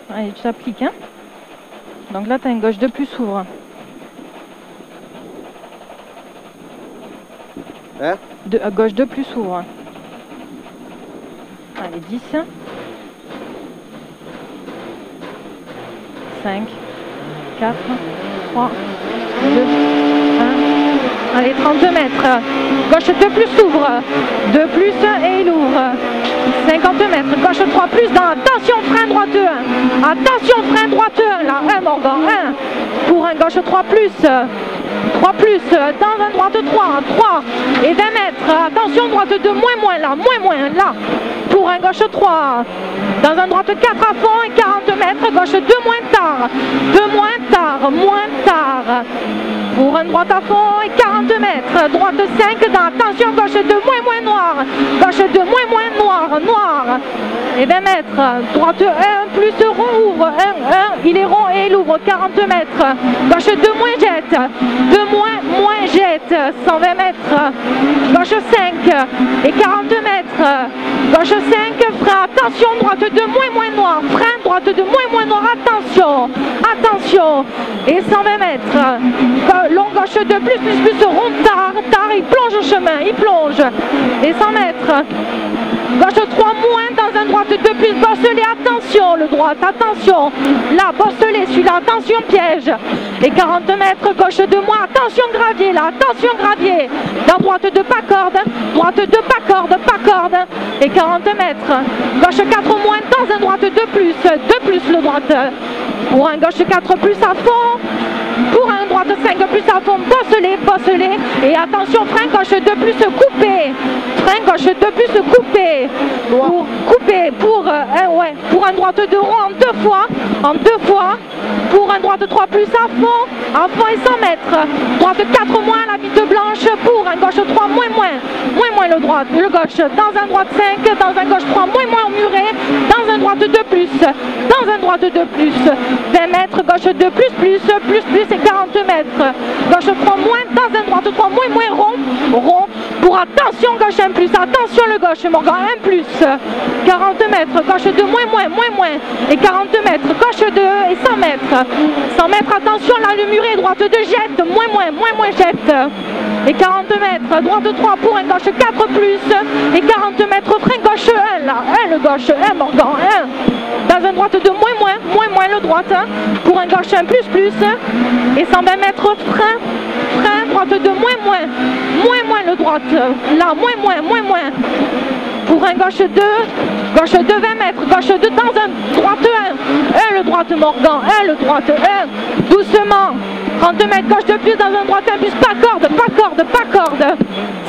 Allez, tu t'appliques. Hein. Donc là, tu as une gauche 2 plus ouvre. Hein Gauche 2 plus ouvre. Allez, 10. 5, 4, 3, 2, 1. Allez, 30 mètres. Gauche 2 plus ouvre. 2 plus et il ouvre. 50 mètres. Gauche 3 plus dans. Attention, frein droite 1. Attention, frein droite 1. Là, 1 Morgan. 1. Pour un gauche 3 plus. 3 plus. Dans un droite 3. 3 et 20 mètres. Attention, droite 2. Moins. Là. Moins. Là. Pour un gauche 3. Dans un droite 4 à fond et 40 mètres. Gauche 2 moins tard. 2 moins tard. Pour un droite à fond et 40 mètres. Droite 5 dans. Attention, gauche 2 moins noir. Gauche 2 moins noir. Et 20 mètres. Droite 1 plus rond ouvre. 1. Il est rond et il ouvre 40 mètres. Gauche 2 moins jette. 2 moins jette. 120 mètres. Gauche 5 et 40 mètres. Gauche 5, frein. Attention, droite 2 moins noir. Frein, droite 2 moins noir. Attention. Et 120 mètres. Long gauche 2 plus rond tard. Il plonge au chemin. Il plonge. Et 100 mètres. Gauche 3 moins dans un droite 2 plus bosselé. Attention, le droite. Attention. Là, bosselé. Celui-là. Attention, piège. Et 40 mètres. Gauche 2 moins. Attention, gravier. Là. Attention, gravier. Dans droite 2 pas corde. Droite 2 pas corde. Et 40 mètres. Gauche 4 moins dans un droite 2 plus. 2 plus le droite. Pour un gauche 4 plus à fond. Pour un droite 5 plus à fond. Bosselé. Et attention, frein gauche 2 plus coupé. Frein gauche 2 plus coupé. Pour couper. Pour un droite 2 rond en deux fois. Pour un droite 3 plus à fond et 100 mètres. Droite 4 moins la vitre blanche. Pour un gauche 3 moins le gauche. Dans un droite 5, dans un gauche 3 moins au muret. Dans un droite 2 plus. Dans un droite 2 plus. 20 mètres, gauche 2 plus et 40 mètres. Gauche 3 moins, dans un droite 3 moins rond. Pour attention, gauche 1 plus. Attention le gauche, Morgan 1 plus. 40 mètres, gauche 2 moins. Et 40 mètres, gauche 2 et 100 mètres. 100 mètres, attention là le muret, droite 2 jette, moins jette. Et 40 mètres, droite 3 pour un gauche 4 plus. Et 40 mètres, frein gauche 1 là. 1 le gauche, 1 Morgan, 1. Dans un droite 2 moins le droite. Pour un gauche 1 plus. Et 120 mètres, frein, droite 2 moins le droite. Là, moins. Pour un gauche 2 20 mètres, gauche 2 dans un droite 1. 1 le droite Morgan, 1 le droite 1. Doucement. 30 mètres, gauche 2 plus dans un droite 1 plus, pas corde.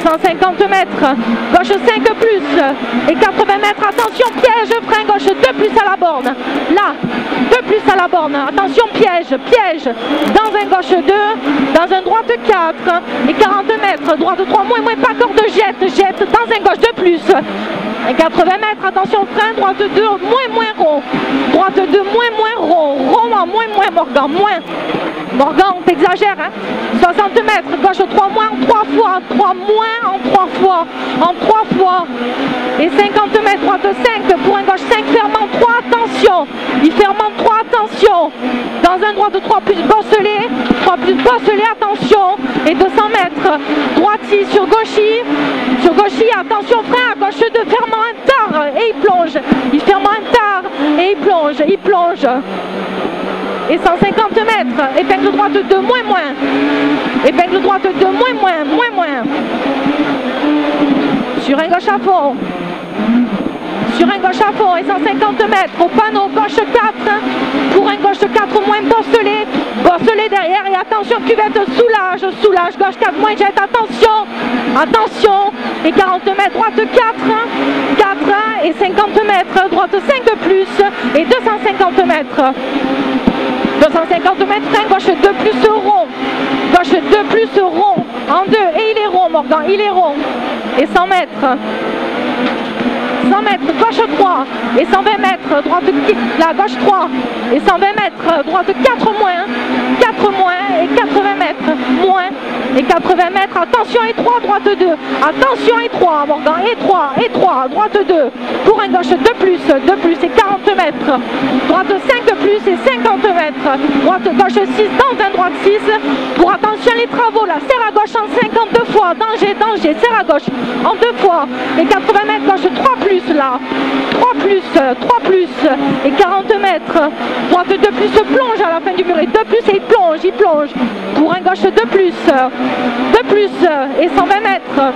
150 mètres, gauche 5 plus et 80 mètres, attention piège, frein gauche 2 plus à la borne. Là, 2 plus à la borne, attention piège. Dans un gauche 2, dans un droite 4 et 40 mètres, droite 3 moins, pas corde, jette, dans un gauche 2 plus. Et 80 mètres, attention frein, droite 2, moins rond. Droite 2, moins rond moins Morgan, Morgan, t'exagères, hein. 60 mètres, gauche 3 moins en 3 fois, 3 moins en 3 fois. Et 50 mètres, droite 5, pour un gauche 5, ferme en 3, attention. Il ferme en 3, attention. Dans un droite 3 plus bosselé, attention. Et 200 mètres, droite sur gauchis, attention frein, à gauche 2, fermant un tard, et il plonge. Il ferme un tard, et il plonge. Et 150 mètres, épingle droite 2, moins. Épingle droite 2, moins. Sur un gauche à fond. Et 150 mètres, au panneau, gauche 4. Pour un gauche 4, moins bosselé derrière. Et attention, cuvette, soulage, gauche 4, moins jette, attention. Et 40 mètres, droite 4 et 50 mètres, droite 5 plus et 250 mètres. 250 mètres, frein, gauche 2 plus rond. Gauche 2 plus rond. En 2. Et il est rond, Morgan, il est rond. Et 100 mètres. 100 mètres, gauche gauche 3 et 120 mètres, droite la gauche 3 et 120 mètres, droite 4 moins et 80 mètres, moins et 80 mètres, attention et 3, droite 2, attention et 3, Morgan, et 3, droite 2, pour un gauche 2 plus et 40 mètres, droite 5 plus et 50 mètres, droite gauche 6, dans un droite 6, pour attention les travaux là, serre à gauche en 52 fois, danger, serre à gauche en 2 fois, et 80 mètres, gauche 3 plus là, 3 plus et 40 mètres, droite 2 plus, plonge à la fin du muret, 2 plus et il plonge, pour un gauche 2 plus et 120 mètres,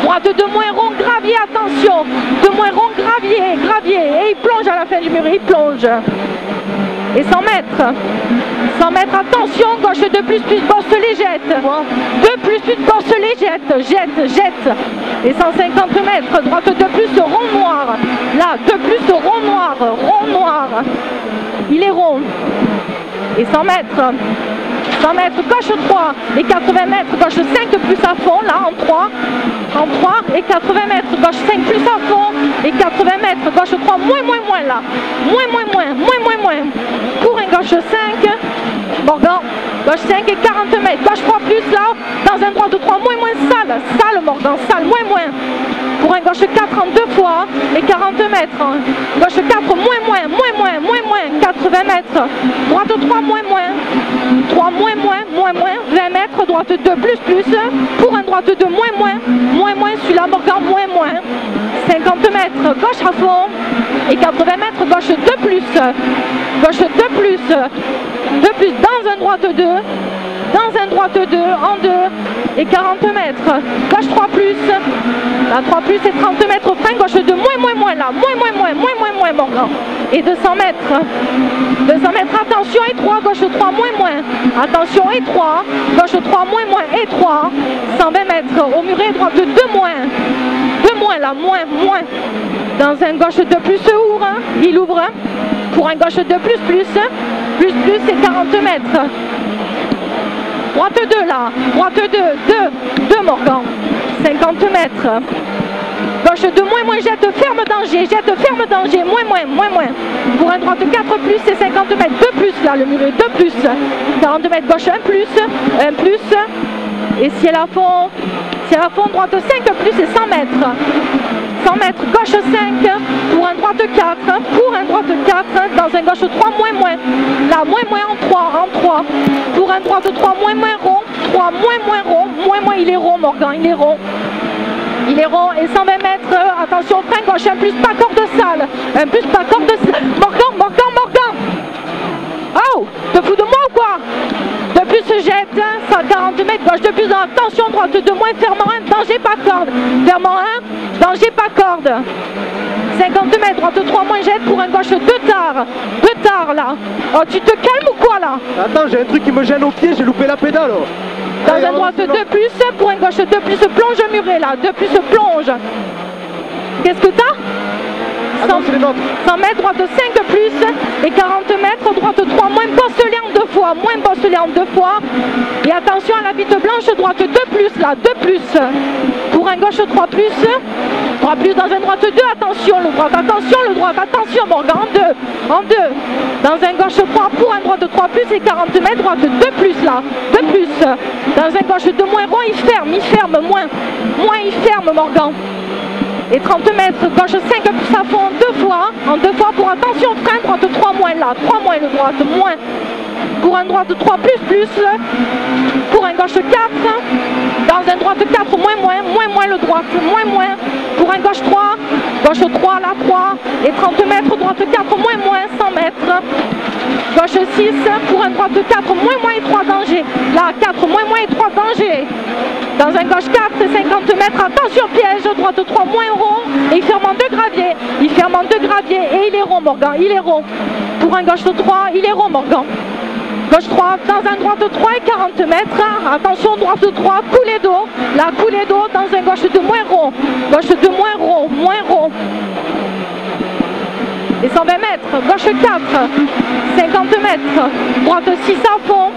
droite 2 moins rond, gravier, attention, 2 moins rond, gravier, et il plonge à la fin du muret, il plonge. Et 100 mètres, attention, gauche 2 plus, bosse les jette, 2 plus, bosse les jette, et 150 mètres, droite 2 plus, rond noir, là, 2 plus, rond noir, il est rond, et 100 mètres, gauche 3 et 80 mètres, gauche 5 plus à fond, là, en 3 et 80 mètres, gauche 5 plus à fond et 80 mètres, gauche 3, moins là, moins, pour un gauche 5, Morgan, gauche 5 et 40 mètres, gauche 3 plus là, dans un droite 3, moins, sale Morgan, sale, moins, pour un gauche 4 en 2 fois et 40 mètres, gauche 4, moins, 80 mètres, droite 3, moins, 3, moins, 20 mètres, droite 2 plus, pour un droite 2, moins, celui-là, Morgan, moins, 50 mètres, gauche à fond, et 80 mètres, gauche 2 plus, dans un droite 2, en 2, et 40 mètres, gauche 3 plus, la 3 plus et 30 mètres, frein, gauche 2, moins, là, moins, Morgan, et 200 mètres, attention, et 3, gauche 3, moins, attention, et 3, gauche 3, moins, et 3, 120 mètres, au muret, droite 2 moins, là, moins, dans un gauche 2 plus, il ouvre, pour un gauche 2 plus, et 40 mètres, droite 2 là, droite 2 Morgan, 50 mètres, gauche 2 moins, jette, ferme danger, moins, pour un droite 4 plus et 50 mètres, 2 plus là, le muret, 2 plus, 40 mètres, gauche 1 plus, et ciel à fond, droite 5 plus et 100 mètres, gauche 5, pour un droite 4, dans un gauche 3, moins, là, moins en 3, pour un droite 3, moins rond, 3, moins, il est rond, Morgan, il est rond, et 120 mètres, attention, frein, gauche 1 plus, pas corde sale, Morgan, oh, te fous de moi ou quoi? 2 plus se jette, 140 mètres, gauche 2 plus, attention, droite 2 moins, fermant 1, danger pas corde, 50 mètres, droite 3 moins, jette, pour un gauche 2 tard là, oh tu te calmes ou quoi là? Attends, j'ai un truc qui me gêne au pied, j'ai loupé la pédale. Dans un droite 2 plus, pour un gauche 2 plus, plonge au muret là, 2 plus plonge, qu'est-ce que t'as? 100 mètres, droite 5 plus et 40 mètres, droite 3 moins, bosse-les en 2 fois, et attention à la bite blanche, droite 2 plus là, 2 plus, pour un gauche 3 plus dans un droite 2, attention le droit, attention Morgan, en 2, dans un gauche 3, pour un droite 3 plus et 40 mètres, droite 2 plus là, 2 plus, dans un gauche 2 moins rond, il ferme, moins, il ferme Morgan. Et 30 mètres, gauche 5 plus à fond en 2 fois, pour attention, frein, droite 3 moins là, 3 moins le droite, moins, pour un droite 3 plus, pour un gauche 4, dans un droite 4, moins le droite, moins, pour un gauche 3 là, 3, et 30 mètres, droite 4, moins, 100 mètres, gauche 6, pour un droite 4, moins et 3, danger, là, 4, moins et 3, danger, dans un gauche 4, 50 mètres, attention piège, droite 3, moins rond, et il ferme en 2 graviers, et il est rond Morgan, il est rond, pour un gauche 3, il est rond Morgan, gauche 3, dans un droite 3 et 40 mètres, attention droite 3, coulée d'eau, dans un gauche 2 moins rond, moins rond, et 120 mètres, gauche 4, 50 mètres, droite 6 à fond,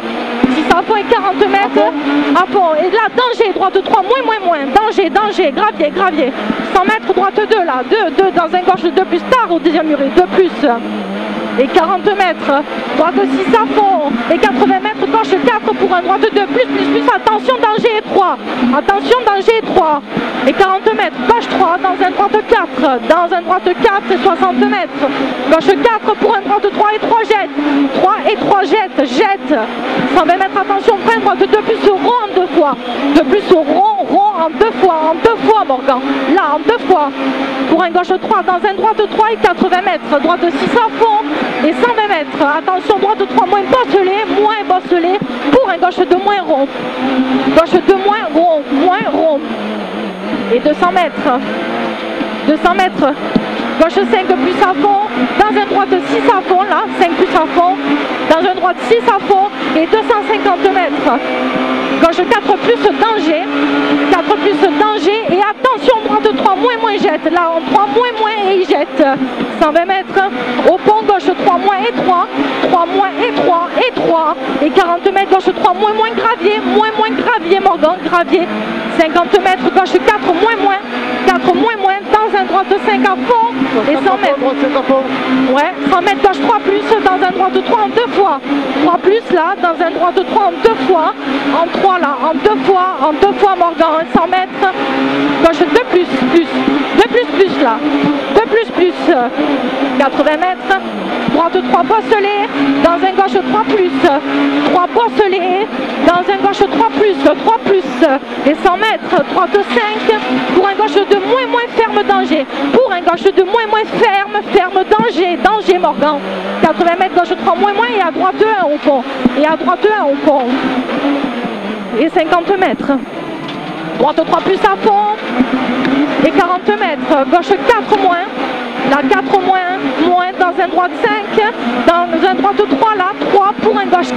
6 à fond et 40 mètres à fond. Et là, danger, droite 3, moins. Danger, gravier. 100 mètres, droite 2, là. 2 dans un gauche 2 plus tard au deuxième muret, 2 plus. Et 40 mètres, droite 6 à fond. Et 80 mètres, gauche 4 pour un droite 2, plus. Attention, danger 3. Attention, danger 3. Et 40 mètres, gauche 3 dans un droite 4. Dans un droite 4, c'est 60 mètres. Gauche 4 pour un droite 3 et 3 jette. 3 et 3 jette. 120 mètres, attention, frein, droite 2 plus au rond en 2 fois. 2 plus au rond en 2 fois, Morgan. Là, en 2 fois. Pour un gauche 3 dans un droite 3 et 80 mètres. Droite 6 à fond et 120 mètres. Attention, droite 3 moins bosselé. Pour un gauche 2 moins rond. Gauche 2 moins rond. Et 200 mètres. 200 mètres. Gauche 5 plus à fond. Dans un droite 6 à fond, là. 5 plus à fond. Dans un droite 6 à fond. Et 250 mètres. Gauche 4 plus danger. 4 plus danger. Et attention, droite 3 moins jette. Là, en 3 moins et il jette. 120 mètres. Au pont, gauche 3 moins et 3. 3 moins et 3 et 3. Et 40 mètres, gauche 3 moins gravier. Moins gravier, Morgan, gravier. 50 mètres, gauche 4 moins. 4 moins dans un droite 5 à fond. Et 100 mètres. Ouais, 100 mètres, gauche 3 plus dans un droite 3 en 2 fois. 3 plus là, dans un droite 3 en 2 fois. En 3 là, en 2 fois, Morgan. 100 mètres, gauche 2 plus. 2 plus là. 2 plus. 80 mètres. Droite 3 bosselé, dans un gauche 3 plus. 3 bosselé, dans un gauche 3 plus. 3 plus. Et 100 mètres, droite 5. Pour un gauche 2 moins ferme danger. Pour un gauche 2 moins ferme danger Morgan. 80 mètres, gauche 3 moins et à droite 1 au pont. Et 50 mètres. Droite 3 plus à fond. Et 40 mètres, gauche 4 moins. Là 4 moins dans un droite 5, dans un droite 3 là, 3 pour un gauche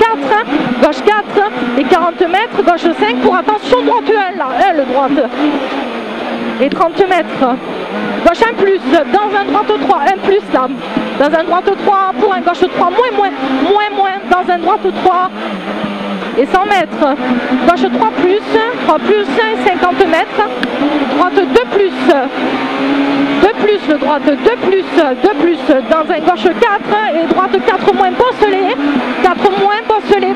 4 et 40 mètres, gauche 5 pour attention droite 1 là, 1 le droite. Et 30 mètres, gauche 1 plus, dans un droite 3, 1 plus là, dans un droite 3 pour un gauche 3, moins, dans un droite 3. Et 100 mètres, gauche 3 plus, 50 mètres, droite 2 plus, le droite 2 plus, dans un gauche 4 et droite 4 moins bosselé, 4 moins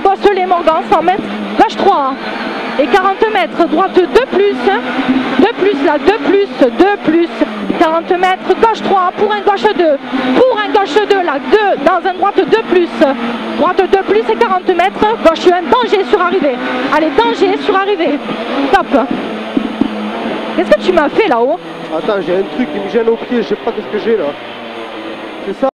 bosselé Morgan, 100 mètres, gauche 3. Et 40 mètres, droite 2 plus là, 2 plus, 40 mètres, gauche 3 pour un gauche 2, là, 2 dans un droite 2 plus, droite 2 plus et 40 mètres, gauche 1, danger sur arrivée, allez, danger sur arrivée, top. Qu'est-ce que tu m'as fait là-haut? Attends, j'ai un truc qui me gêne au pied, je sais pas qu'est-ce que j'ai là. C'est ça?